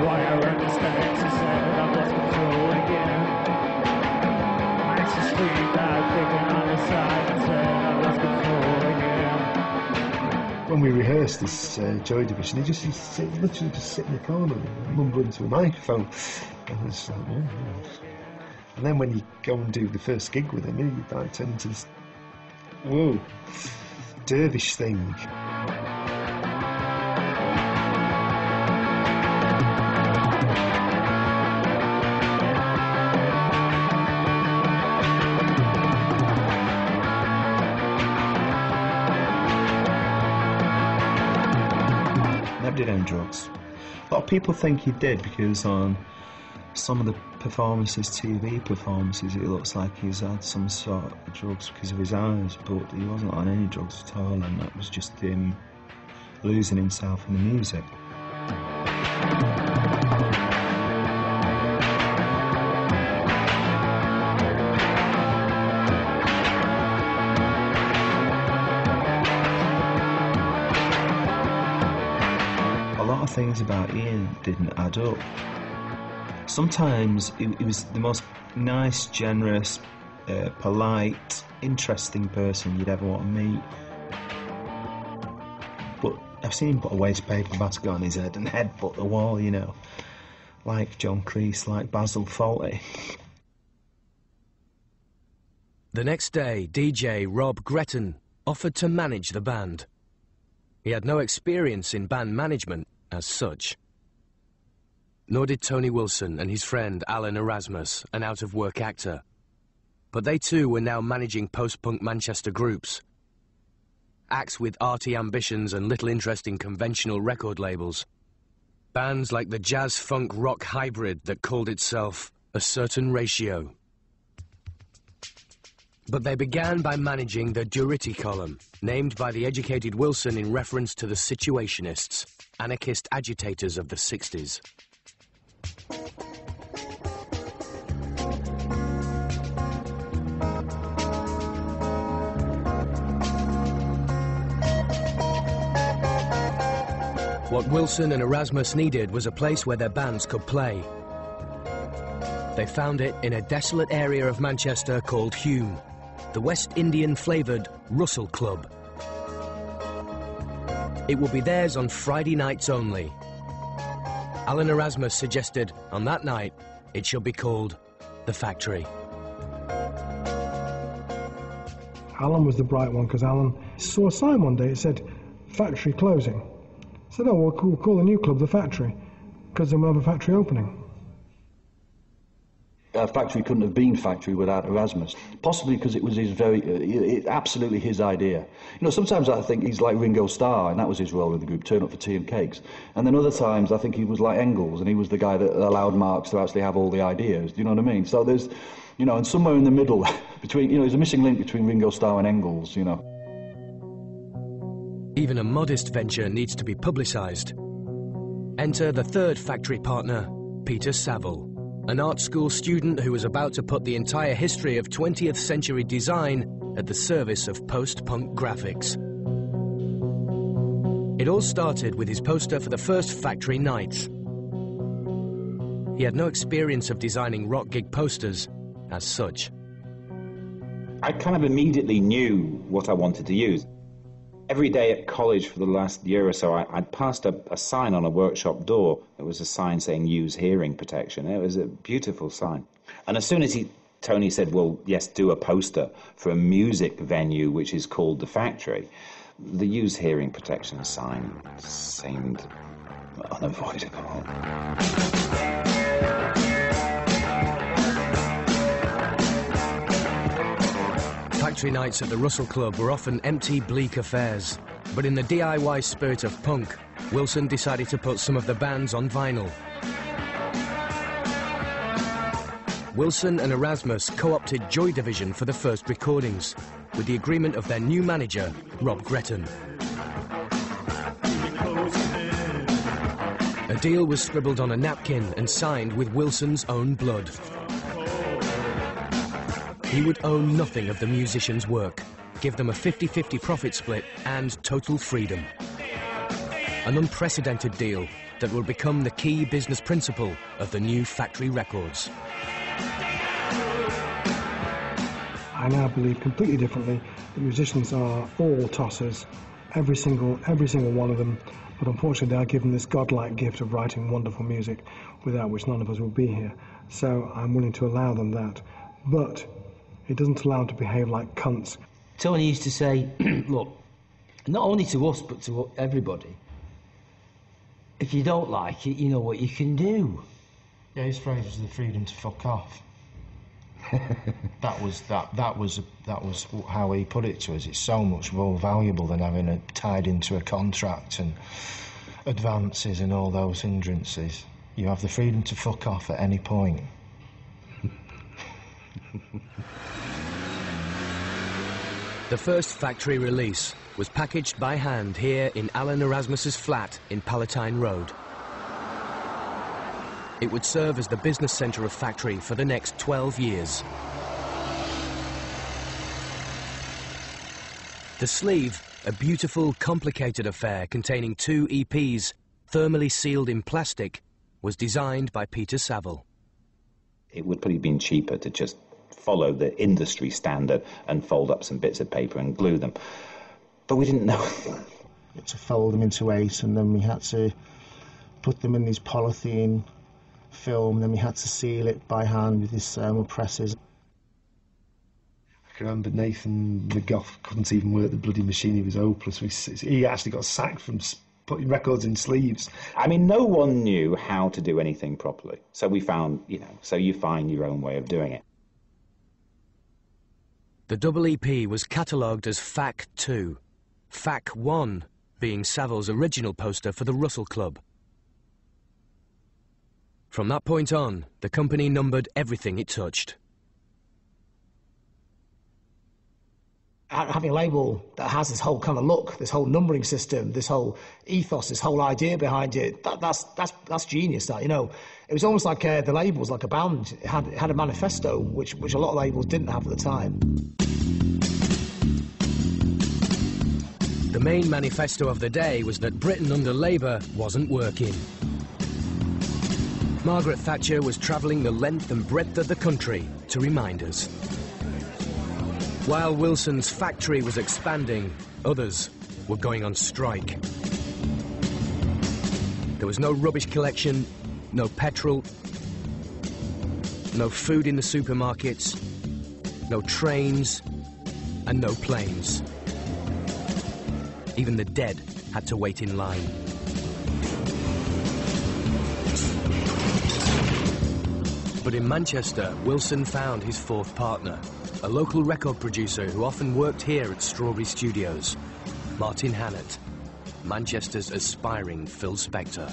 why I learned mistakes. He said I lost control again. I actually screamed out, thinking on the side, and said I lost control again. When we rehearsed this Joy Division, he literally just sit in the corner and mumble into a microphone. And I was like, And then when you go and do the first gig with him, he like turned into this, whoa, dervish thing. Never did any drugs. A lot of people think he did because on some of the performances, TV performances, it looks like he's had some sort of drugs because of his eyes, but he wasn't on any drugs at all, and that was just him losing himself in the music. A lot of things about Ian didn't add up. Sometimes he was the most nice, generous, polite, interesting person you'd ever want to meet. But I've seen him put a waste paper basket on his head and headbutt the wall, you know, like John Kreese, like Basil Fawlty. The next day, DJ Rob Gretton offered to manage the band. He had no experience in band management as such. Nor did Tony Wilson and his friend Alan Erasmus, an out-of-work actor. But they too were now managing post-punk Manchester groups. Acts with arty ambitions and little interest in conventional record labels. Bands like the jazz-funk-rock hybrid that called itself A Certain Ratio. But they began by managing the Durity column, named by the educated Wilson in reference to the Situationists, anarchist agitators of the 60s. What Wilson and Erasmus needed was a place where their bands could play. They found it in a desolate area of Manchester called Hume, the West Indian-flavoured Russell Club. It would be theirs on Friday nights only. Alan Erasmus suggested, on that night, it should be called The Factory. Alan was the bright one, because Alan saw a sign one day, it said, "Factory closing." I said, "Oh, well, we'll call the new club The Factory, because then we'll have a factory opening." Factory couldn't have been Factory without Erasmus, possibly because it was absolutely his idea. You know, sometimes I think he's like Ringo Starr, and that was his role in the group, turn up for tea and cakes. And then other times I think he was like Engels, and he was the guy that allowed Marx to actually have all the ideas. Do you know what I mean? So there's, you know, and somewhere in the middle, between, you know, there's a missing link between Ringo Starr and Engels, you know. Even a modest venture needs to be publicised. Enter the third Factory partner, Peter Saville, an art school student who was about to put the entire history of 20th century design at the service of post-punk graphics. It all started with his poster for the first Factory night. He had no experience of designing rock gig posters as such. I kind of immediately knew what I wanted to use. Every day at college for the last year or so, I'd passed a sign on a workshop door. It was a sign saying use hearing protection. It was a beautiful sign. And as soon as Tony said, well, yes, do a poster for a music venue which is called The Factory, the use hearing protection sign seemed unavoidable. Factory nights at the Russell Club were often empty, bleak affairs. But in the DIY spirit of punk, Wilson decided to put some of the bands on vinyl. Wilson and Erasmus co-opted Joy Division for the first recordings, with the agreement of their new manager, Rob Gretton. A deal was scribbled on a napkin and signed with Wilson's own blood. He would own nothing of the musicians' work, give them a 50-50 profit split and total freedom. An unprecedented deal, that will become the key business principle of the new Factory Records. I now believe completely differently that musicians are all tossers, every single one of them, but unfortunately they are given this godlike gift of writing wonderful music, without which none of us would be here. So I'm willing to allow them that, but it doesn't allow them to behave like cunts. Tony used to say, look, not only to us but to everybody, if you don't like it, you know what you can do. Yeah, his phrase was the freedom to fuck off. that was how he put it to us. It's so much more valuable than having it tied into a contract and advances and all those hindrances. You have the freedom to fuck off at any point. The first Factory release was packaged by hand here in Alan Erasmus's flat in Palatine Road. It would serve as the business centre of Factory for the next 12 years. The sleeve, a beautiful, complicated affair containing 2 EPs, thermally sealed in plastic, was designed by Peter Saville. It would probably have been cheaper to just follow the industry standard and fold up some bits of paper and glue them. But we didn't know. To fold them into 8, and then we had to put them in these polythene film, then we had to seal it by hand with these thermal presses. I can remember Nathan McGough couldn't even work the bloody machine, he was hopeless. He actually got sacked from putting records in sleeves. I mean, no one knew how to do anything properly. So we found, so you find your own way of doing it. The double EP was catalogued as FAC 2, FAC 1 being Saville's original poster for the Russell Club. From that point on, the company numbered everything it touched. Having a label that has this whole kind of look, this whole numbering system, this whole ethos, this whole idea behind it, that's genius. That, it was almost like the label was like a band. It had a manifesto, which a lot of labels didn't have at the time. The main manifesto of the day was that Britain under Labour wasn't working. Margaret Thatcher was travelling the length and breadth of the country to remind us. While Wilson's factory was expanding, others were going on strike. There was no rubbish collection, no petrol, no food in the supermarkets, no trains, and no planes. Even the dead had to wait in line. But in Manchester, Wilson found his fourth partner, a local record producer who often worked here at Strawberry Studios, Martin Hannett, Manchester's aspiring Phil Spector.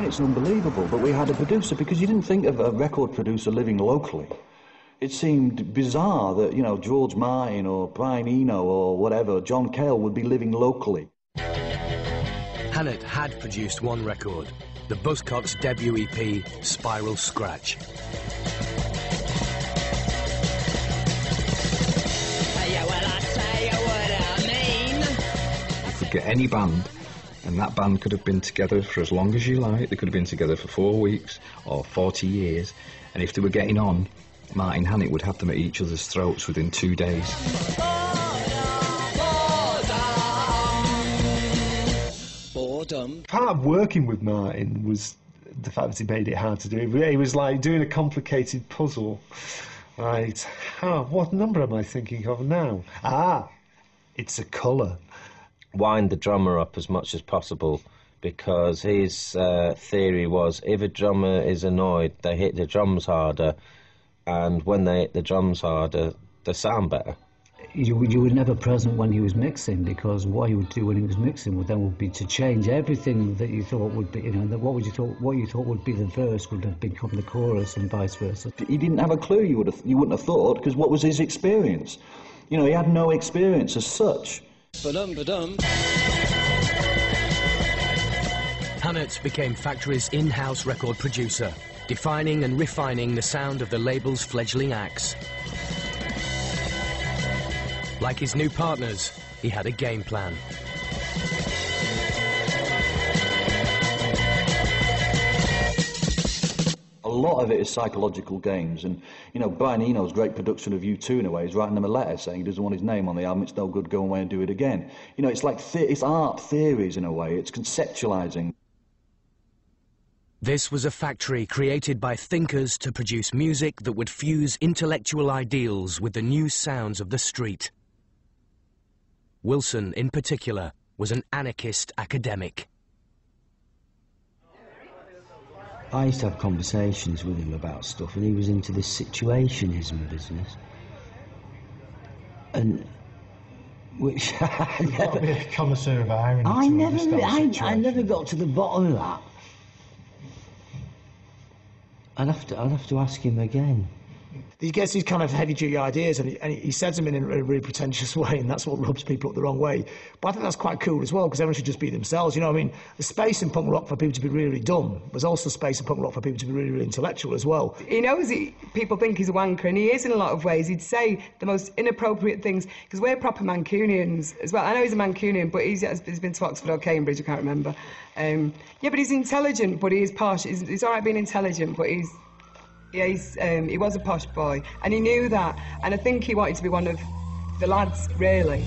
It's unbelievable, but we had a producer, because you didn't think of a record producer living locally. It seemed bizarre that, George Martin or Brian Eno or whatever, John Cale would be living locally. Hannett had produced one record, the Buzzcocks debut EP, Spiral Scratch. You could get any band, and that band could have been together for as long as you like. They could have been together for 4 weeks or 40 years, and if they were getting on, Martin Hannett would have them at each other's throats within 2 days. Part of working with Martin was the fact that he made it hard to do. He was like doing a complicated puzzle. Right, what number am I thinking of now? It's a colour. Wind the drummer up as much as possible, because his theory was if a drummer is annoyed, they hit the drums harder, and when they hit the drums harder, they sound better. You were never present when he was mixing, because what he would do when he was mixing would be to change everything that you thought would be, what you thought would be the verse would have become the chorus, and vice versa. He didn't have a clue. You wouldn't have thought, because what was his experience? He had no experience as such. Hannett became Factory's in-house record producer, defining and refining the sound of the label's fledgling acts. Like his new partners, he had a game plan. lot of it is psychological games. And, you know, Brian Eno's great production of U2 in a way is writing them a letter saying he doesn't want his name on the album, it's no good, go away and do it again. You know, it's like it's art theories in a way, it's conceptualising. This was a factory created by thinkers to produce music that would fuse intellectual ideals with the new sounds of the street. Wilson, in particular, was an anarchist academic. I used to have conversations with him about stuff, and he was into this situationism business. And which I never... Be a connoisseur of irony. I never got to the bottom of that. I'll have to ask him again. He gets these kind of heavy-duty ideas, and he says them in a really pretentious way, and that's what rubs people up the wrong way. But I think that's quite cool as well, because everyone should just be themselves. You know what I mean? There's space in punk rock for people to be really, really dumb. There's also space in punk rock for people to be really, really intellectual as well. He knows people think he's a wanker, and he is in a lot of ways. He'd say the most inappropriate things, because we're proper Mancunians as well. I know he's a Mancunian, but he's been to Oxford or Cambridge, I can't remember. Yeah, but he's intelligent, but he is posh. He's all right being intelligent, but he was a posh boy, and he knew that, and I think he wanted to be one of the lads, really.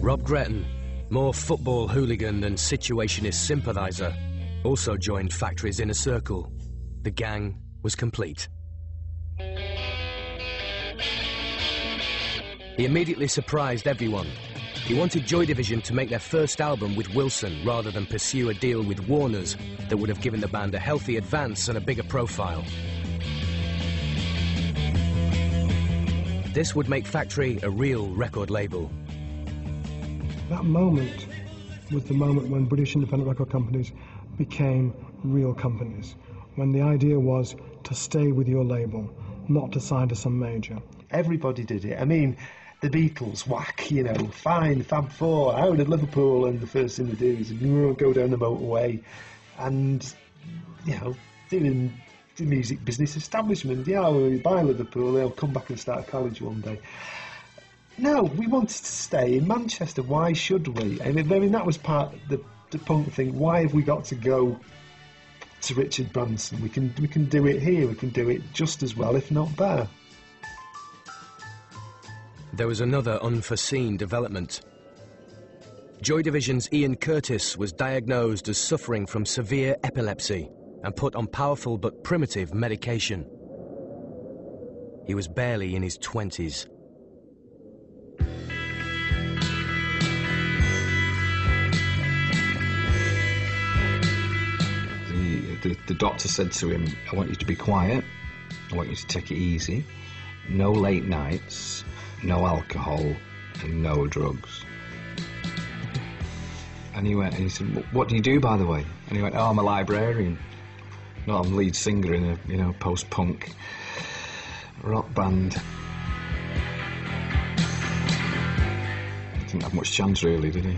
Rob Gretton, more football hooligan than situationist sympathiser, also joined Factory's inner circle. The gang was complete. He immediately surprised everyone. He wanted Joy Division to make their first album with Wilson rather than pursue a deal with Warner's that would have given the band a healthy advance and a bigger profile. This would make Factory a real record label. That moment was the moment when British independent record companies became real companies, when the idea was to stay with your label, not to sign to some major. Everybody did it. I mean, the Beatles, whack, you know, fine, Fab Four, out of Liverpool, and the first thing they do is go down the motorway and, you know, doing the music business establishment. Yeah, we buy Liverpool, they'll come back and start college one day. No, we wanted to stay in Manchester. Why should we? I mean that was part of the punk thing. Why have we got to go to Richard Branson? We can do it here. We can do it just as well, if not better. There was another unforeseen development. Joy Division's Ian Curtis was diagnosed as suffering from severe epilepsy and put on powerful but primitive medication. He was barely in his 20s. The doctor said to him, I want you to be quiet, I want you to take it easy, no late nights, no alcohol, and no drugs. And he went, and he said, what do you do, by the way? And he went, oh, I'm a librarian. No, I'm lead singer in a, you know, post-punk rock band. Didn't have much chance, really, did he?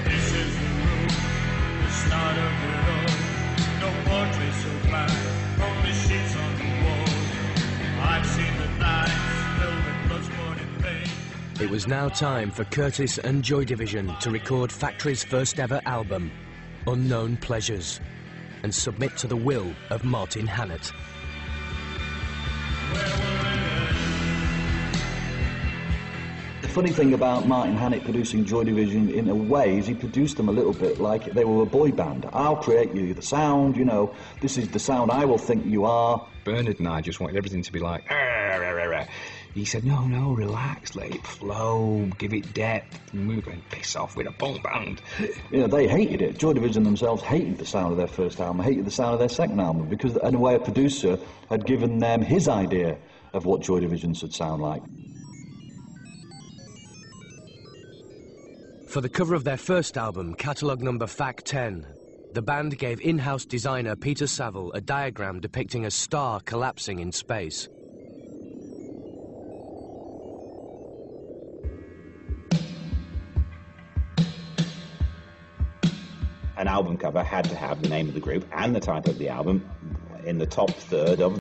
This is the room, the start of it all. No portraits so black, only sheets on the wall. I've seen the nights filled with blood, and pain. It was now time for Curtis and Joy Division to record Factory's first ever album, Unknown Pleasures, and submit to the will of Martin Hannett. The funny thing about Martin Hannett producing Joy Division in a way is he produced them a little bit like they were a boy band. I'll create you the sound, you know, this is the sound I will think you are. Bernard and I just wanted everything to be like, he said, no, relax, let it flow, give it depth. And we were going, piss off, we're a punk band. You know, they hated it. Joy Division themselves hated the sound of their first album, hated the sound of their second album, because in a way a producer had given them his idea of what Joy Division should sound like. For the cover of their first album, catalogue number Fac 10, the band gave in-house designer Peter Saville a diagram depicting a star collapsing in space. An album cover had to have the name of the group and the title of the album in the top third of